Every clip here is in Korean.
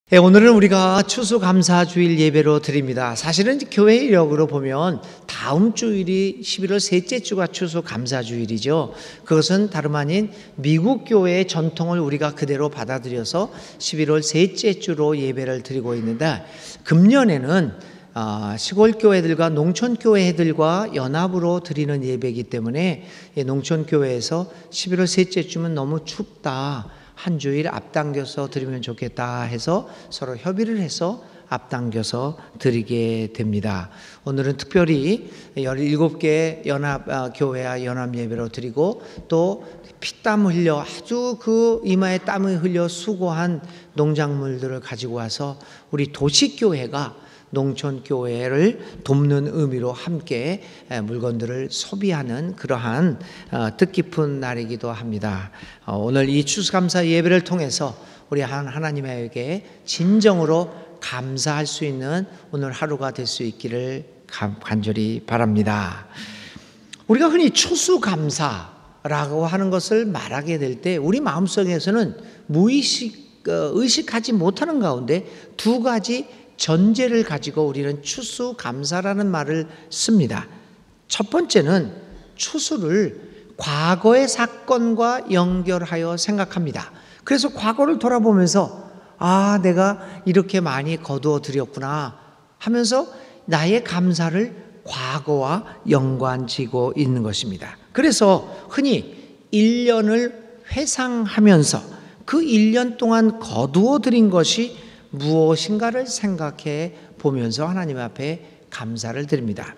오늘은 우리가 추수감사주일 예배로 드립니다. 사실은 교회 이력으로 보면 다음 주일이 11월 셋째 주가 추수감사주일이죠. 그것은 다름 아닌 미국 교회의 전통을 우리가 그대로 받아들여서 11월 셋째 주로 예배를 드리고 있는데, 금년에는 시골 교회들과 농촌 교회들과 연합으로 드리는 예배이기 때문에 농촌 교회에서 11월 셋째 주면 너무 춥다, 한 주일 앞당겨서 드리면 좋겠다 해서 서로 협의를 해서 앞당겨서 드리게 됩니다. 오늘은 특별히 17개 연합교회와 연합예배로 드리고, 또 피땀 흘려 아주 그 이마에 땀을 흘려 수고한 농작물들을 가지고 와서 우리 도시교회가 농촌교회를 돕는 의미로 함께 물건들을 소비하는 그러한 뜻깊은 날이기도 합니다. 오늘 이 추수감사 예배를 통해서 우리 하나님에게 진정으로 감사할 수 있는 오늘 하루가 될 수 있기를 간절히 바랍니다. 우리가 흔히 추수감사라고 하는 것을 말하게 될 때 우리 마음속에서는 의식하지 못하는 가운데 두 가지 전제를 가지고 우리는 추수감사라는 말을 씁니다. 첫 번째는 추수를 과거의 사건과 연결하여 생각합니다. 그래서 과거를 돌아보면서 내가 이렇게 많이 거두어 드렸구나 하면서 나의 감사를 과거와 연관지고 있는 것입니다. 그래서 흔히 1년을 회상하면서 그 1년 동안 거두어 드린 것이 무엇인가를 생각해 보면서 하나님 앞에 감사를 드립니다.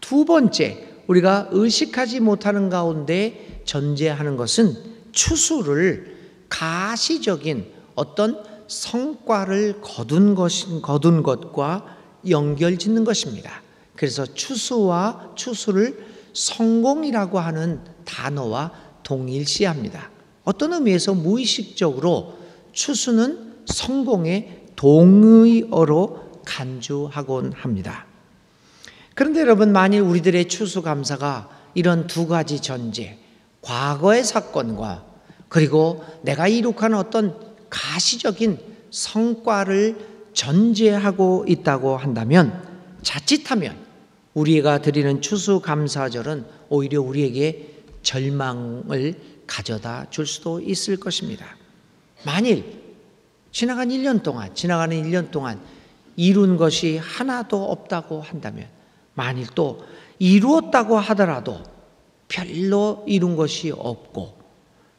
두 번째, 우리가 의식하지 못하는 가운데 전제하는 것은 추수를 가시적인 어떤 성과를 거둔 것과 연결짓는 것입니다. 그래서 추수를 성공이라고 하는 단어와 동일시합니다. 어떤 의미에서 무의식적으로 추수는 성공의 동의어로 간주하곤 합니다. 그런데 여러분, 만일 우리들의 추수감사가 이런 두 가지 전제, 과거의 사건과 그리고 내가 이룩하는 어떤 가시적인 성과를 전제하고 있다고 한다면, 자칫하면 우리가 드리는 추수감사절은 오히려 우리에게 절망을 가져다 줄 수도 있을 것입니다. 만일 지나가는 1년 동안 이룬 것이 하나도 없다고 한다면, 만일 또 이루었다고 하더라도 별로 이룬 것이 없고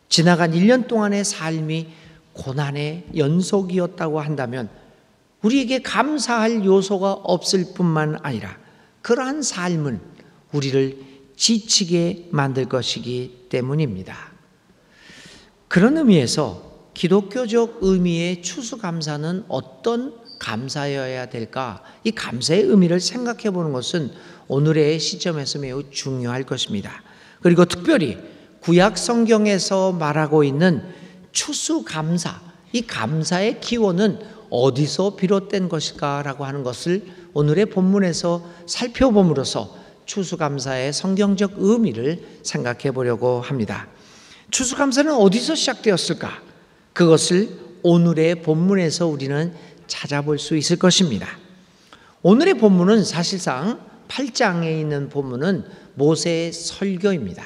지나간 1년 동안의 삶이 고난의 연속이었다고 한다면 우리에게 감사할 요소가 없을 뿐만 아니라 그러한 삶은 우리를 지치게 만들 것이기 때문입니다. 그런 의미에서 기독교적 의미의 추수감사는 어떤 감사여야 될까? 이 감사의 의미를 생각해 보는 것은 오늘의 시점에서 매우 중요할 것입니다. 그리고 특별히 구약 성경에서 말하고 있는 추수감사, 이 감사의 기원은 어디서 비롯된 것일까라고 하는 것을 오늘의 본문에서 살펴봄으로써 추수감사의 성경적 의미를 생각해 보려고 합니다. 추수감사는 어디서 시작되었을까? 그것을 오늘의 본문에서 우리는 찾아볼 수 있을 것입니다. 오늘의 본문은 사실상 8장에 있는 본문은 모세의 설교입니다.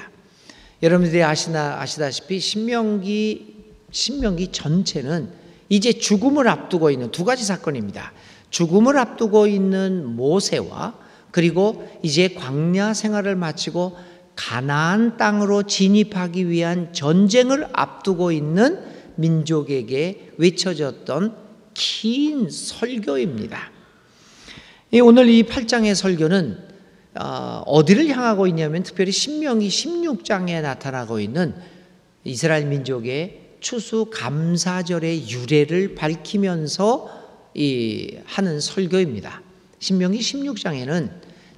여러분들이 아시다시피 신명기 전체는 이제 죽음을 앞두고 있는 두 가지 사건입니다. 죽음을 앞두고 있는 모세와 그리고 이제 광야 생활을 마치고 가나안 땅으로 진입하기 위한 전쟁을 앞두고 있는 민족에게 외쳐졌던 긴 설교입니다. 오늘 이 8장의 설교는 어디를 향하고 있냐면 특별히 신명기 16장에 나타나고 있는 이스라엘 민족의 추수감사절의 유래를 밝히면서 하는 설교입니다. 신명기 16장에는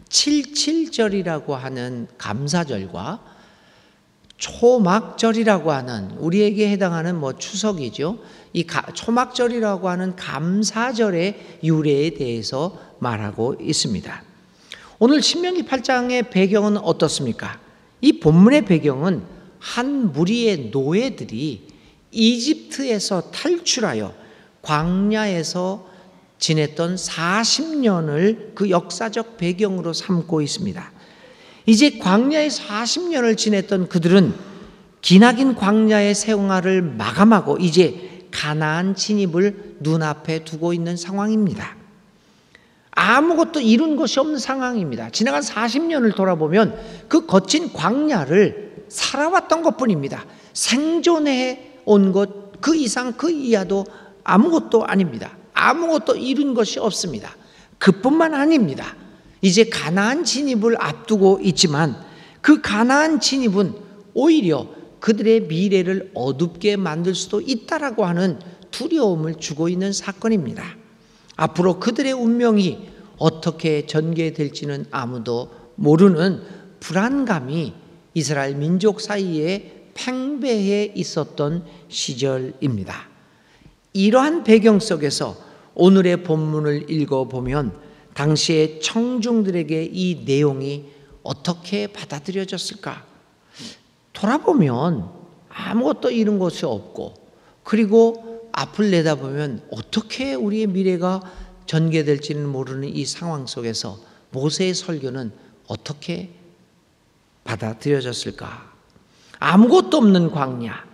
77절이라고 하는 감사절과 초막절이라고 하는, 우리에게 해당하는 추석이죠. 이 초막절이라고 하는 감사절의 유래에 대해서 말하고 있습니다. 오늘 신명기 8장의 배경은 어떻습니까? 이 본문의 배경은 한 무리의 노예들이 이집트에서 탈출하여 광야에서 지냈던 40년을 그 역사적 배경으로 삼고 있습니다. 이제 광야에 40년을 지냈던 그들은 기나긴 광야의 생활을 마감하고 이제 가나안 진입을 눈앞에 두고 있는 상황입니다. 아무것도 이룬 것이 없는 상황입니다. 지나간 40년을 돌아보면 그 거친 광야를 살아왔던 것뿐입니다. 생존해 온 것 그 이상 그 이하도 아무것도 아닙니다. 아무것도 이룬 것이 없습니다. 그뿐만 아닙니다. 이제 가나안 진입을 앞두고 있지만 그 가나안 진입은 오히려 그들의 미래를 어둡게 만들 수도 있다라고 하는 두려움을 주고 있는 사건입니다. 앞으로 그들의 운명이 어떻게 전개될지는 아무도 모르는 불안감이 이스라엘 민족 사이에 팽배해 있었던 시절입니다. 이러한 배경 속에서 오늘의 본문을 읽어보면 당시의 청중들에게 이 내용이 어떻게 받아들여졌을까? 돌아보면 아무것도 이룬 것이 없고, 그리고 앞을 내다보면 어떻게 우리의 미래가 전개될지는 모르는 이 상황 속에서 모세의 설교는 어떻게 받아들여졌을까? 아무것도 없는 광야,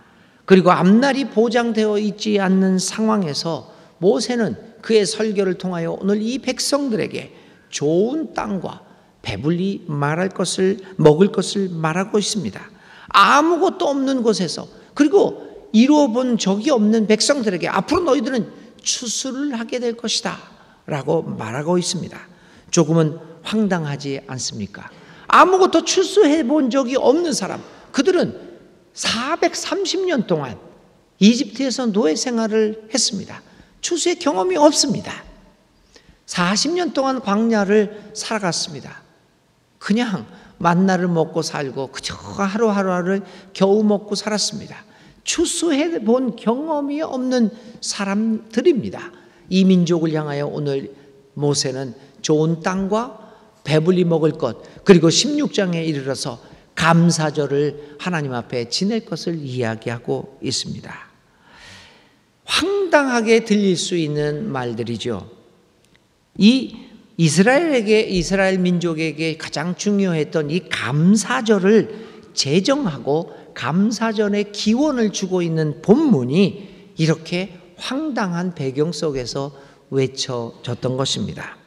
그리고 앞날이 보장되어 있지 않는 상황에서 모세는 그의 설교를 통하여 오늘 이 백성들에게 좋은 땅과 배불리 먹을 것을 말하고 있습니다. 아무것도 없는 곳에서, 그리고 이루어 본 적이 없는 백성들에게 앞으로 너희들은 추수를 하게 될 것이다 라고 말하고 있습니다. 조금은 황당하지 않습니까? 아무것도 추수해 본 적이 없는 사람, 그들은 430년 동안 이집트에서 노예 생활을 했습니다. 추수의 경험이 없습니다. 40년 동안 광야를 살아갔습니다. 그냥 만나를 먹고 살고 그저 하루하루를 겨우 먹고 살았습니다. 추수해 본 경험이 없는 사람들입니다. 이 민족을 향하여 오늘 모세는 좋은 땅과 배불리 먹을 것, 그리고 16장에 이르러서 감사절을 하나님 앞에 지낼 것을 이야기하고 있습니다. 황당하게 들릴 수 있는 말들이죠. 이 이스라엘 민족에게 가장 중요했던 이 감사절을 제정하고 감사절의 기원을 주고 있는 본문이 이렇게 황당한 배경 속에서 외쳐졌던 것입니다.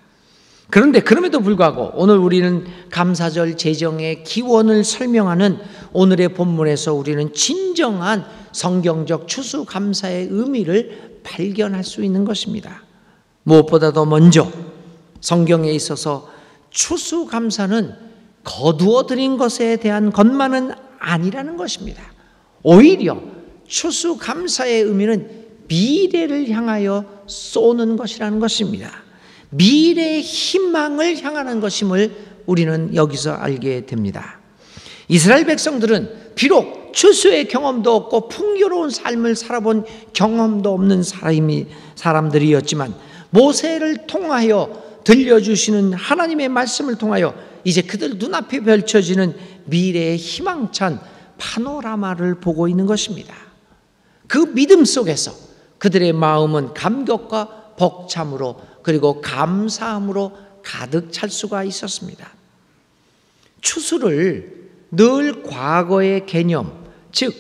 그런데 그럼에도 불구하고 오늘 우리는 감사절 제정의 기원을 설명하는 오늘의 본문에서 우리는 진정한 성경적 추수감사의 의미를 발견할 수 있는 것입니다. 무엇보다도 먼저 성경에 있어서 추수감사는 거두어 들인 것에 대한 것만은 아니라는 것입니다. 오히려 추수감사의 의미는 미래를 향하여 쏘는 것이라는 것입니다. 미래의 희망을 향하는 것임을 우리는 여기서 알게 됩니다. 이스라엘 백성들은 비록 추수의 경험도 없고 풍요로운 삶을 살아본 경험도 없는 사람들이었지만 모세를 통하여 들려주시는 하나님의 말씀을 통하여 이제 그들 눈앞에 펼쳐지는 미래의 희망찬 파노라마를 보고 있는 것입니다. 그 믿음 속에서 그들의 마음은 감격과 벅참으로 그리고 감사함으로 가득 찰 수가 있었습니다. 추수를 늘 과거의 개념, 즉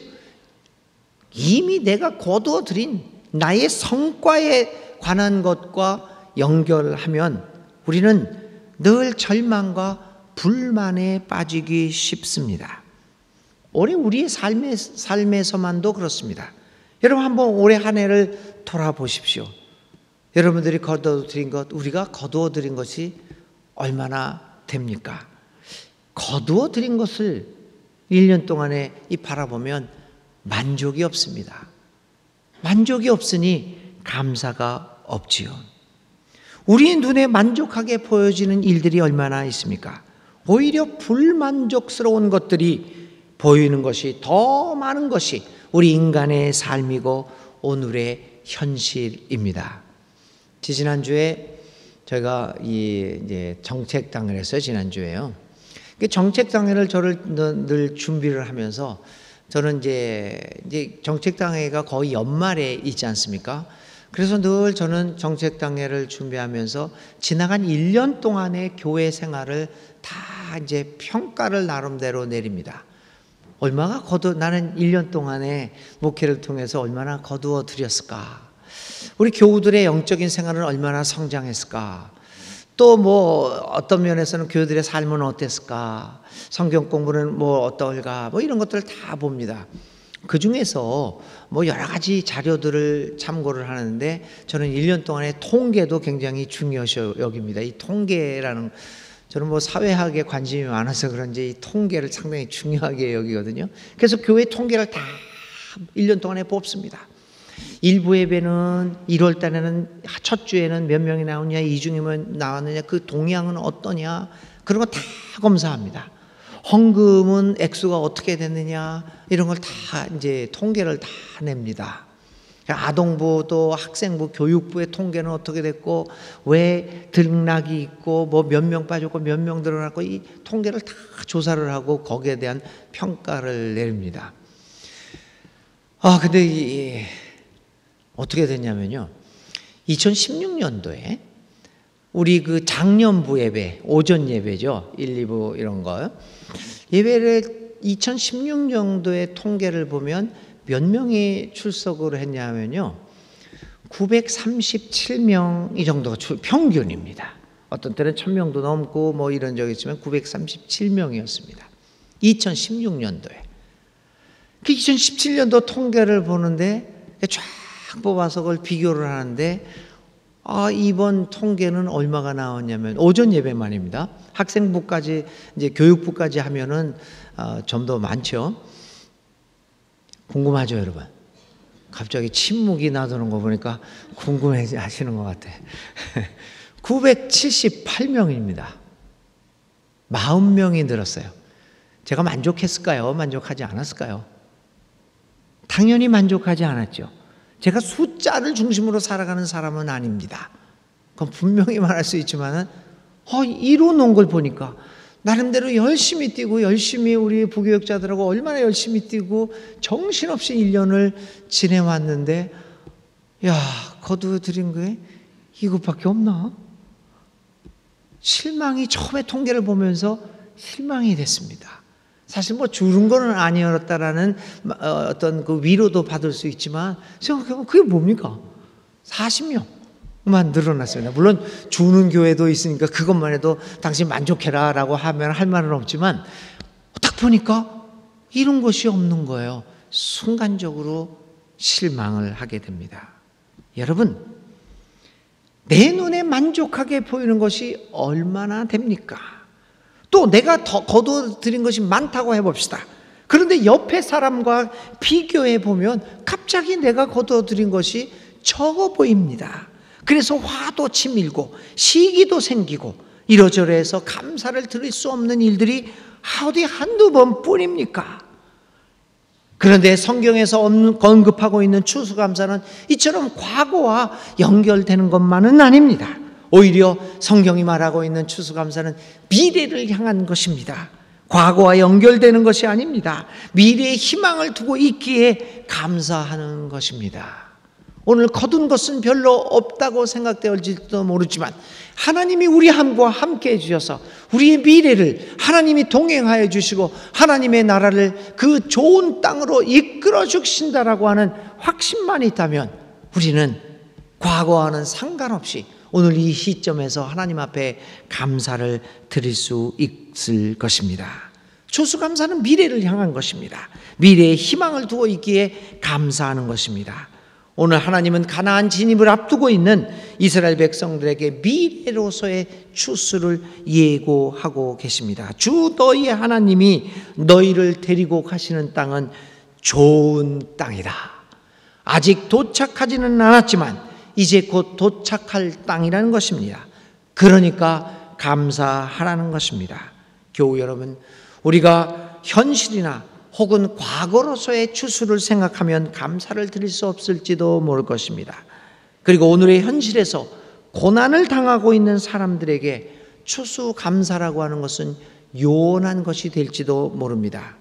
이미 내가 거두어 들인 나의 성과에 관한 것과 연결하면 우리는 늘 절망과 불만에 빠지기 쉽습니다. 올해 우리의 삶에서만도 그렇습니다. 여러분 한번 올해 한 해를 돌아보십시오. 여러분들이 거두어들인 것, 우리가 거두어들인 것이 얼마나 됩니까? 거두어들인 것을 1년 동안에 바라보면 만족이 없습니다. 만족이 없으니 감사가 없지요. 우리 눈에 만족하게 보여지는 일들이 얼마나 있습니까? 오히려 불만족스러운 것들이 보이는 것이 더 많은 것이 우리 인간의 삶이고 오늘의 현실입니다. 지난주에 저희가 이제 정책당을 했어요. 지난주에요. 정책당회를 저를 늘 준비를 하면서 저는 이제 정책당회가 거의 연말에 있지 않습니까? 그래서 늘 저는 정책당회를 준비하면서 지나간 1년 동안의 교회 생활을 다 이제 평가를 나름대로 내립니다. 얼마나 나는 1년 동안의 목회를 통해서 얼마나 거두어 드렸을까? 우리 교우들의 영적인 생활은 얼마나 성장했을까? 또 뭐 어떤 면에서는 교우들의 삶은 어땠을까? 성경 공부는 뭐 어떨까? 뭐 이런 것들을 다 봅니다. 그 중에서 뭐 여러 가지 자료들을 참고를 하는데 저는 1년 동안의 통계도 굉장히 중요시 여깁니다. 이 통계라는, 저는 뭐 사회학에 관심이 많아서 그런지 이 통계를 상당히 중요하게 여기거든요. 그래서 교회 통계를 다 1년 동안에 뽑습니다. 일부 예배는 1월 달에는 첫 주에는 몇 명이 나오냐, 2주면 나왔느냐, 그 동향은 어떠냐, 그런 거 다 검사합니다. 헌금은 액수가 어떻게 됐느냐, 이런 걸 다 이제 통계를 다 냅니다. 아동부 또 학생부 교육부의 통계는 어떻게 됐고, 왜 등락이 있고, 뭐 몇 명 빠졌고 몇 명 늘어났고, 이 통계를 다 조사를 하고 거기에 대한 평가를 내립니다. 근데 어떻게 됐냐면요, 2016년도에 우리 그 장년부 예배, 오전 예배죠, 1, 2부 이런 거 예배를 2016년도의 통계를 보면 몇 명이 출석을 했냐면요, 937명이 정도가 평균입니다. 어떤 때는 1000명도 넘고 뭐 이런 적이 있지만 937명이었습니다. 2016년도에. 그 2017년도 통계를 보는데 쫙 뽑아서 그걸 비교를 하는데, 이번 통계는 얼마가 나왔냐면, 오전 예배만입니다. 학생부까지, 이제 교육부까지 하면은 좀 더 많죠. 궁금하죠, 여러분? 갑자기 침묵이 나도는 거 보니까 궁금해 하시는 것 같아. 978명입니다. 40명이 늘었어요. 제가 만족했을까요? 만족하지 않았을까요? 당연히 만족하지 않았죠. 제가 숫자를 중심으로 살아가는 사람은 아닙니다. 그건 분명히 말할 수 있지만은, 이루 놓은 걸 보니까 나름대로 열심히 뛰고, 열심히 우리 부교육자들하고 얼마나 열심히 뛰고 정신없이 1년을 지내왔는데, 거두어드린 거에 이것밖에 없나? 실망이, 처음에 통계를 보면서 실망이 됐습니다. 사실 뭐 줄은 거는 아니었다라는 어떤 그 위로도 받을 수 있지만, 생각해보면 그게 뭡니까? 40명만 늘어났습니다. 물론 주는 교회도 있으니까 그것만 해도 당신 만족해라 라고 하면 할 말은 없지만, 딱 보니까 이런 것이 없는 거예요. 순간적으로 실망을 하게 됩니다. 여러분, 내 눈에 만족하게 보이는 것이 얼마나 됩니까? 또 내가 더 거둬들인 것이 많다고 해봅시다. 그런데 옆에 사람과 비교해 보면 갑자기 내가 거둬들인 것이 적어 보입니다. 그래서 화도 치밀고 시기도 생기고 이러저러해서 감사를 드릴 수 없는 일들이 어디 한두 번뿐입니까? 그런데 성경에서 언급하고 있는 추수감사는 이처럼 과거와 연결되는 것만은 아닙니다. 오히려 성경이 말하고 있는 추수감사는 미래를 향한 것입니다. 과거와 연결되는 것이 아닙니다. 미래의 희망을 두고 있기에 감사하는 것입니다. 오늘 거둔 것은 별로 없다고 생각되어질지도 모르지만, 하나님이 우리 함과 함께 해주셔서 우리의 미래를 하나님이 동행하여 주시고 하나님의 나라를 그 좋은 땅으로 이끌어 주신다라고 하는 확신만 있다면, 우리는 과거와는 상관없이 오늘 이 시점에서 하나님 앞에 감사를 드릴 수 있을 것입니다. 추수감사는 미래를 향한 것입니다. 미래의 희망을 두고 있기에 감사하는 것입니다. 오늘 하나님은 가나안 진입을 앞두고 있는 이스라엘 백성들에게 미래로서의 추수를 예고하고 계십니다. 주 너희의 하나님이 너희를 데리고 가시는 땅은 좋은 땅이다. 아직 도착하지는 않았지만 이제 곧 도착할 땅이라는 것입니다. 그러니까 감사하라는 것입니다. 교우 여러분, 우리가 현실이나 혹은 과거로서의 추수를 생각하면 감사를 드릴 수 없을지도 모를 것입니다. 그리고 오늘의 현실에서 고난을 당하고 있는 사람들에게 추수감사라고 하는 것은 요원한 것이 될지도 모릅니다.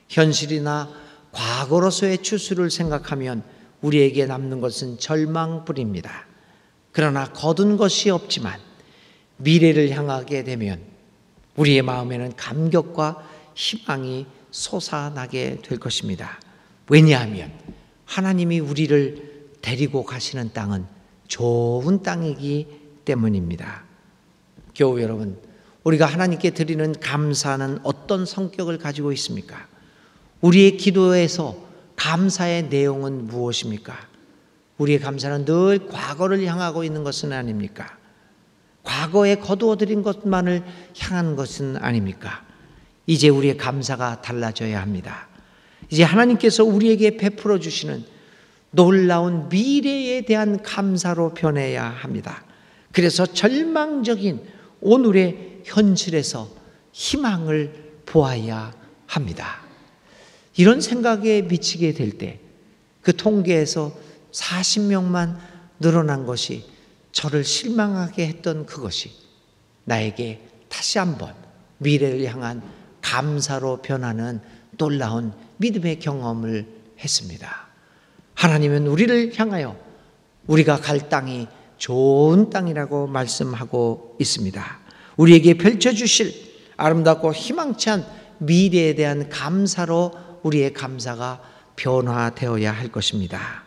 현실이나 과거로서의 추수를 생각하면 우리에게 남는 것은 절망뿐입니다. 그러나 거둔 것이 없지만 미래를 향하게 되면 우리의 마음에는 감격과 희망이 솟아나게 될 것입니다. 왜냐하면 하나님이 우리를 데리고 가시는 땅은 좋은 땅이기 때문입니다. 교우 여러분, 우리가 하나님께 드리는 감사는 어떤 성격을 가지고 있습니까? 우리의 기도에서 감사의 내용은 무엇입니까? 우리의 감사는 늘 과거를 향하고 있는 것은 아닙니까? 과거에 거두어들인 것만을 향한 것은 아닙니까? 이제 우리의 감사가 달라져야 합니다. 이제 하나님께서 우리에게 베풀어 주시는 놀라운 미래에 대한 감사로 변해야 합니다. 그래서 절망적인 오늘의 현실에서 희망을 보아야 합니다. 이런 생각에 미치게 될 때 그 통계에서 40명만 늘어난 것이 저를 실망하게 했던 그것이 나에게 다시 한번 미래를 향한 감사로 변하는 놀라운 믿음의 경험을 했습니다. 하나님은 우리를 향하여 우리가 갈 땅이 좋은 땅이라고 말씀하고 있습니다. 우리에게 펼쳐주실 아름답고 희망찬 미래에 대한 감사로 우리의 감사가 변화되어야 할 것입니다.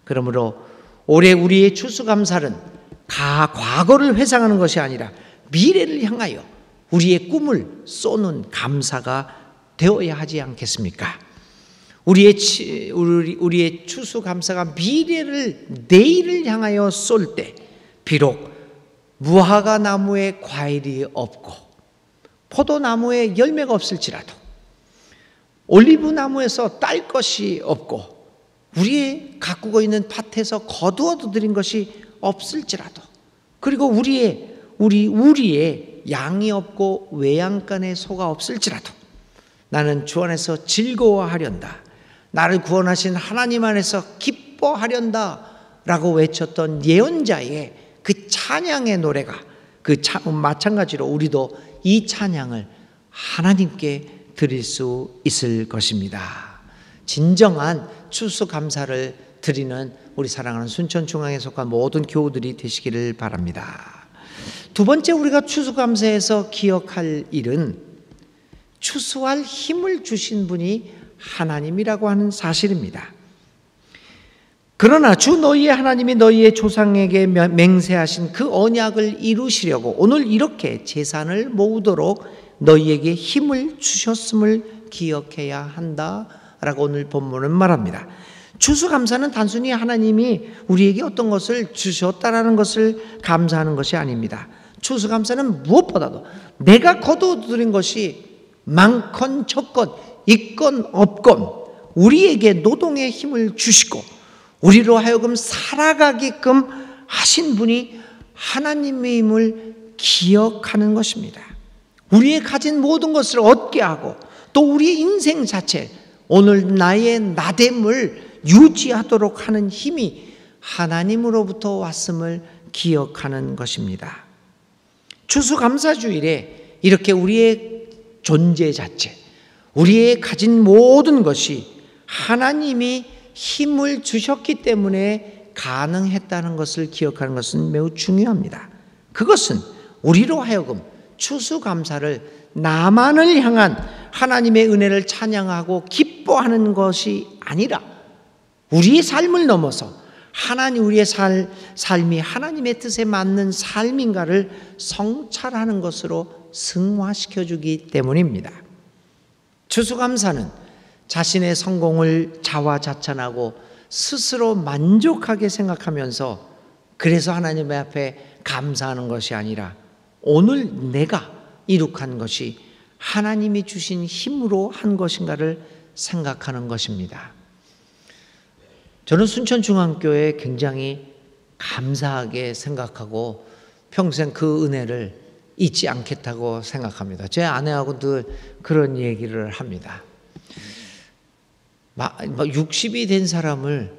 그러므로 올해 우리의 추수감사는 과거를 회상하는 것이 아니라 미래를 향하여 우리의 꿈을 쏘는 감사가 되어야 하지 않겠습니까? 우리의 추수감사가 내일을 향하여 쏠 때 비록 무화과 나무에 과일이 없고 포도나무에 열매가 없을지라도 올리브 나무에서 딸 것이 없고 우리의 가꾸고 있는 밭에서 거두어 들인 것이 없을지라도 그리고 우리의 양이 없고 외양간에 소가 없을지라도 나는 주 안에서 즐거워하련다. 나를 구원하신 하나님 안에서 기뻐하련다 라고 외쳤던 예언자의 그 찬양의 노래가 마찬가지로 우리도 이 찬양을 하나님께 드릴 수 있을 것입니다. 진정한 추수감사를 드리는 우리 사랑하는 순천중앙에 속한 모든 교우들이 되시기를 바랍니다. 두 번째 우리가 추수감사에서 기억할 일은 추수할 힘을 주신 분이 하나님이라고 하는 사실입니다. 그러나 주 너희의 하나님이 너희의 조상에게 맹세하신 그 언약을 이루시려고 오늘 이렇게 제산을 모으도록 너희에게 힘을 주셨음을 기억해야 한다라고 오늘 본문은 말합니다. 추수감사는 단순히 하나님이 우리에게 어떤 것을 주셨다라는 것을 감사하는 것이 아닙니다. 추수감사는 무엇보다도 내가 거두어들인 것이 많건 적건 있건 없건 우리에게 노동의 힘을 주시고 우리로 하여금 살아가게끔 하신 분이 하나님임을 기억하는 것입니다. 우리의 가진 모든 것을 얻게 하고 또 우리의 인생 자체 오늘 나의 나됨을 유지하도록 하는 힘이 하나님으로부터 왔음을 기억하는 것입니다. 추수감사주일에 이렇게 우리의 존재 자체, 우리의 가진 모든 것이 하나님이 힘을 주셨기 때문에 가능했다는 것을 기억하는 것은 매우 중요합니다. 그것은 우리로 하여금 추수감사를 나만을 향한 하나님의 은혜를 찬양하고 기뻐하는 것이 아니라 우리의 삶을 넘어서 우리의 삶이 하나님의 뜻에 맞는 삶인가를 성찰하는 것으로 승화시켜주기 때문입니다. 추수감사는 자신의 성공을 자화자찬하고 스스로 만족하게 생각하면서 그래서 하나님 앞에 감사하는 것이 아니라 오늘 내가 이룩한 것이 하나님이 주신 힘으로 한 것인가를 생각하는 것입니다. 저는 순천중앙교회에 굉장히 감사하게 생각하고 평생 그 은혜를 잊지 않겠다고 생각합니다. 제 아내하고 늘 그런 얘기를 합니다. 60이 된 사람을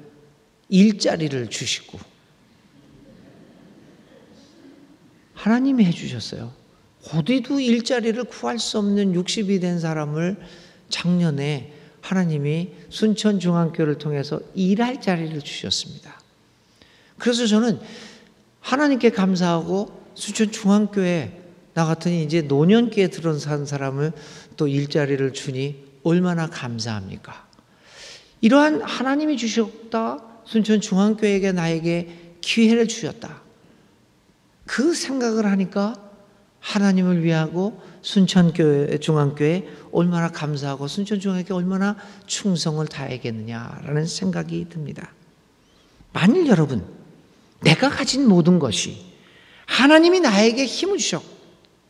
일자리를 주시고 하나님이 해주셨어요. 어디도 일자리를 구할 수 없는 60이 된 사람을 작년에 하나님이 순천중앙교회를 통해서 일할 자리를 주셨습니다. 그래서 저는 하나님께 감사하고 순천중앙교회 나 같으니 이제 노년기에 들어선 사람을 또 일자리를 주니 얼마나 감사합니까? 이러한 하나님이 주셨다, 순천중앙교회에게 나에게 기회를 주셨다. 그 생각을 하니까 하나님을 위하고 순천교회, 중앙교회 얼마나 감사하고 순천중앙교회 얼마나 충성을 다하겠느냐라는 생각이 듭니다. 만일 여러분, 내가 가진 모든 것이 하나님이 나에게 힘을 주셨고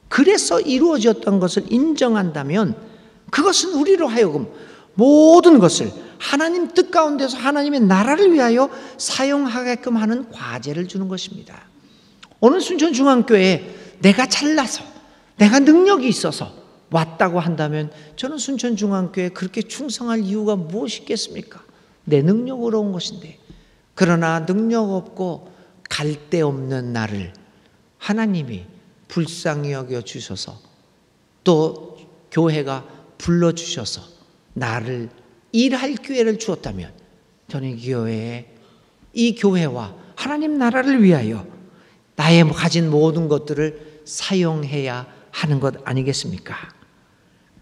그래서 이루어졌던 것을 인정한다면 그것은 우리로 하여금 모든 것을 하나님 뜻 가운데서 하나님의 나라를 위하여 사용하게끔 하는 과제를 주는 것입니다. 오늘 순천중앙교회에 내가 잘나서 내가 능력이 있어서 왔다고 한다면 저는 순천중앙교회에 그렇게 충성할 이유가 무엇이 있겠습니까? 내 능력으로 온 것인데. 그러나 능력 없고 갈데 없는 나를 하나님이 불쌍히 여겨 주셔서 또 교회가 불러주셔서 나를 일할 기회를 주었다면 저는 이 교회와 하나님 나라를 위하여 나의 가진 모든 것들을 사용해야 하는 것 아니겠습니까?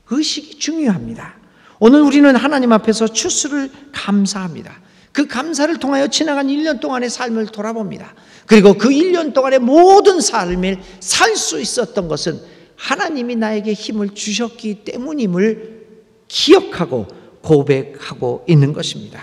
의식이 중요합니다. 오늘 우리는 하나님 앞에서 추수를 감사합니다. 그 감사를 통하여 지나간 1년 동안의 삶을 돌아봅니다. 그리고 그 1년 동안의 모든 삶을 살 수 있었던 것은 하나님이 나에게 힘을 주셨기 때문임을 기억하고 고백하고 있는 것입니다.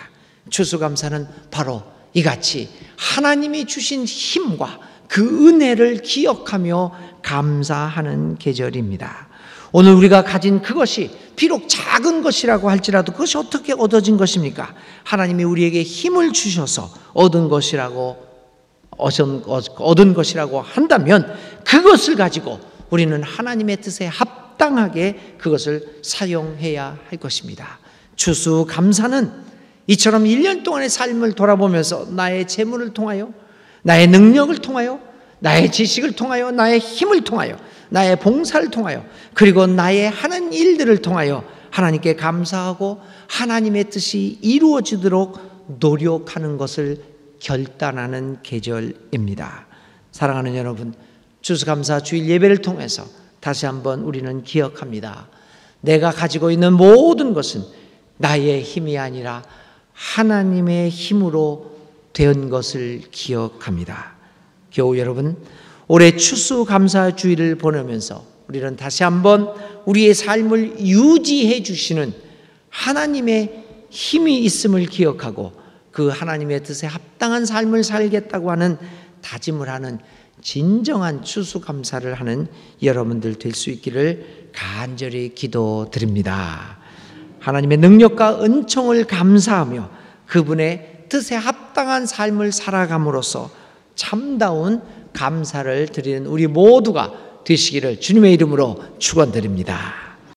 추수감사는 바로 이같이 하나님이 주신 힘과 그 은혜를 기억하며 감사하는 계절입니다. 오늘 우리가 가진 그것이 비록 작은 것이라고 할지라도 그것이 어떻게 얻어진 것입니까? 하나님이 우리에게 힘을 주셔서 얻은 것이라고 한다면 그것을 가지고 우리는 하나님의 뜻에 합당하게 그것을 사용해야 할 것입니다. 추수감사는 이처럼 1년 동안의 삶을 돌아보면서 나의 재물을 통하여, 나의 능력을 통하여, 나의 지식을 통하여, 나의 힘을 통하여, 나의 봉사를 통하여, 그리고 나의 하는 일들을 통하여 하나님께 감사하고 하나님의 뜻이 이루어지도록 노력하는 것을 결단하는 계절입니다. 사랑하는 여러분, 추수감사 주일 예배를 통해서 다시 한번 우리는 기억합니다. 내가 가지고 있는 모든 것은 나의 힘이 아니라 하나님의 힘으로 된 것을 기억합니다. 교우 여러분, 올해 추수감사 주일을 보내면서 우리는 다시 한번 우리의 삶을 유지해 주시는 하나님의 힘이 있음을 기억하고 그 하나님의 뜻에 합당한 삶을 살겠다고 하는 다짐을 하는 진정한 추수감사를 하는 여러분들 될 수 있기를 간절히 기도드립니다. 하나님의 능력과 은총을 감사하며 그분의 뜻에 합당한 삶을 살아감으로써 참다운 감사를 드리는 우리 모두가 되시기를 주님의 이름으로 축원드립니다.